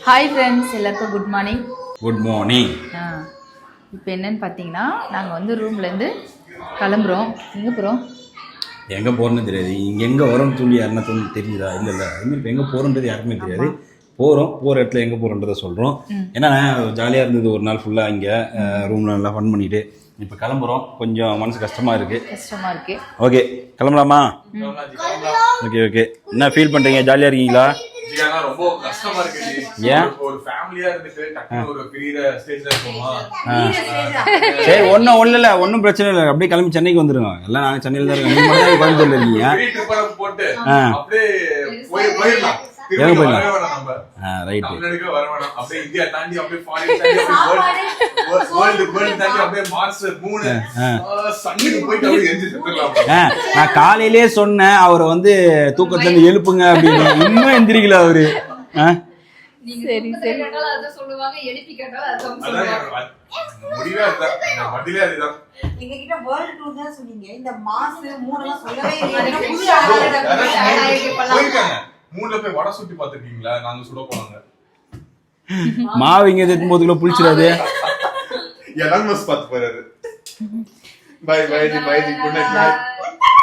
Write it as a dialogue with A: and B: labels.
A: Hi friends, எல்லாருக்கும் good morning.
B: Good morning.
A: இப்போ என்னன்னு பார்த்தீங்கன்னா, நாங்கள் வந்து ரூம்லேருந்து கிளம்புறோம். எங்கே போகிறோம்?
B: எங்கே போகிறோன்னு தெரியாது. இங்கே எங்கே வரோன்னு சொல்லி யாருன்னா தெரிஞ்சுதா? இல்லை அதுமாதிரி இப்போ எங்கே போகிறோன்றது யாருக்குமே தெரியாது. போகிற இடத்துல எங்கே போகிறோன்றதை சொல்கிறோம். ஏன்னா ஜாலியாக இருந்தது ஒரு நாள் ஃபுல்லாக இங்கே ரூமில் நல்லா ஃபன் பண்ணிவிட்டு இப்போ கிளம்புறோம். கொஞ்சம் மனசு கஷ்டமாக இருக்குது. ஓகே, கிளம்பலாமா? ஓகே. என்ன ஃபீல் பண்ணுறீங்க? ஜாலியாக இருக்கீங்களா?
C: ரொம்ப கஷ்டமா இருக்கு.
B: ஏன்
C: ஒரு ஃபேமிலியா இருந்துட்டு டக்குனு ஒரு பெரிய ஸ்டேஜ்ல இருக்கோமா?
B: சரி, ஒன்றும் பிரச்சனை இல்லை. அப்படியே கிளம்பி சென்னைக்கு வந்துருங்க. எல்லாம் நாங்கள் சென்னையில் தான் இருக்கோம். நீங்கள் மட்டும் கோயம்புத்தூர்ல இருக்கீங்க.
C: போட்டு அப்படியே போயிடலாம்.
B: ரைட்டு.
C: இந்தியா தாண்டி அப்படியே ஃபாரின் தாண்டி அப்படியே மார்ஸ் மூணு சன்னுக்கு போயிட்டு அப்படியே எந்திரிச்சிடலாம்.
B: நான் காலையிலே சொன்னேன் அவரை வந்து தூக்கத்துல இருந்து எழுப்புங்க அப்படின்னு. இன்னும் எந்திரிக்கல அவரு.
A: சரி
D: சொல்லுவாங்க, எழுப்பி கேட்டாலும்
C: முடிவே அதுதான்.
D: எங்க கிட்ட வேர்ல்ட் டூர் தான் சொன்னீங்க. இந்த மாசு மூணுலாம் சொல்லவே
C: போயிருக்காங்க. மூணுல போய் வடை சுட்டி பாத்துருக்கீங்களா? நாங்க சுட போனாங்க.
B: மாவு இங்க எதுக்கும் போதுக்குள்ள புளிச்சிடாது.
C: எல்லாம் பாத்து போறாரு. Bye good night.